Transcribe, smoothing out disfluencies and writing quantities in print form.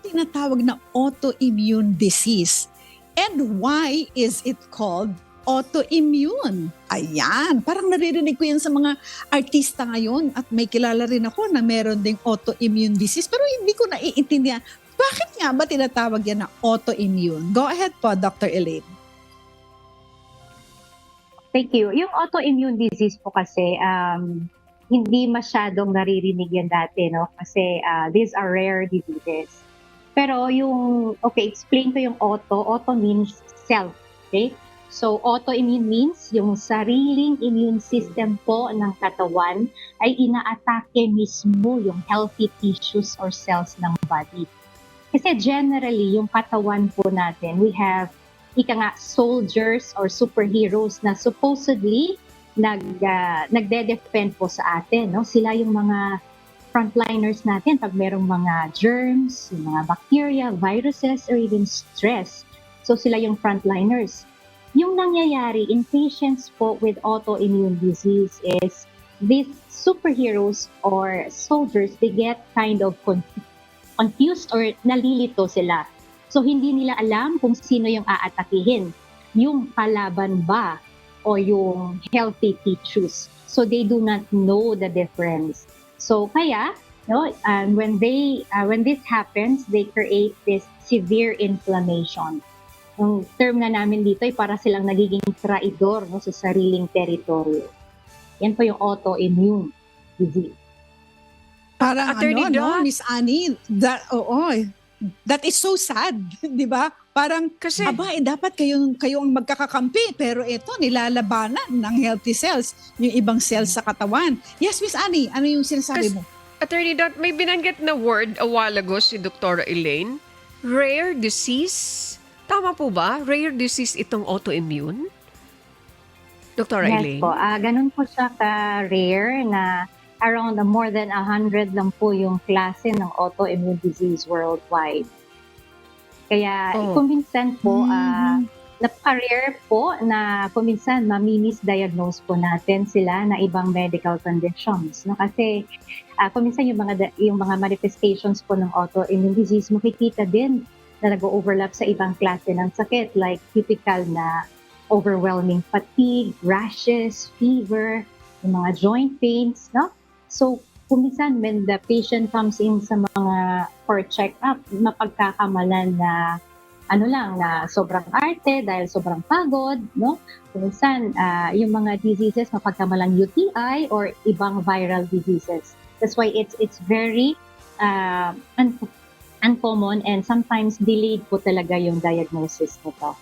tinatawag na autoimmune disease? And why is it called autoimmune? Ayan, parang naririnig ko yan sa mga artista ngayon at may kilala rin ako na meron ding autoimmune disease pero hindi ko naiintindihan. Bakit nga ba tinatawag yan na autoimmune? Go ahead po, Dr. Elaine. Thank you. Yung autoimmune disease po kasi, hindi masyadong naririnig yan dati, no? Kasi these are rare diseases. Pero explain ko yung auto. Auto means self, okay? So, autoimmune means yung sariling immune system po ng katawan ay inaatake mismo yung healthy tissues or cells ng body. Kasi generally, yung katawan po natin, we have soldiers or superheroes na supposedly nagde-defend po sa atin. No? Sila yung mga frontliners natin pag merong mga germs, yung mga bacteria, viruses, or even stress. So sila yung frontliners. Yung nangyayari in patients po with autoimmune disease is these superheroes or soldiers, they get kind of confused or nalilito sila. So hindi nila alam kung sino yung aatakihin, yung kalaban ba o yung healthy tissues. So they do not know the difference. So kaya, when this happens, they create this severe inflammation. Ang term na namin dito ay para silang nagiging traidor sa sariling teritoryo. Yan po yung autoimmune disease. Parang Miss Annie, that is so sad, di ba? Parang, kasi, dapat kayo ang magkakakampi, pero ito, nilalabanan ng healthy cells, yung ibang cells sa katawan. Yes, Miss Annie, ano yung sinasabi mo? Attorney Dot, may binanggit na word a while ago si Dr. Elaine, rare disease. Tama po ba? Rare disease itong autoimmune? Dr. Elaine? Yes po, ganun po siya ka-rare na around more than 100 lang po yung klase ng autoimmune disease worldwide. Kaya kuminsan po, napaka-rare po na kuminsan mami-misdiagnose po natin sila na ibang medical conditions. No? Kasi kuminsan yung mga manifestations po ng autoimmune disease, makikita din na nag-overlap sa ibang klase ng sakit like typical na overwhelming fatigue, rashes, fever, yung mga joint pains, no? So, kuminsan when the patient comes in sa for check-up, mapagkakamalan na na sobrang arte dahil sobrang pagod, no? Kuminsan, yung mga diseases mapagkamalang UTI or ibang viral diseases. That's why it's very uncommon and sometimes delayed po talaga yung diagnosis nito.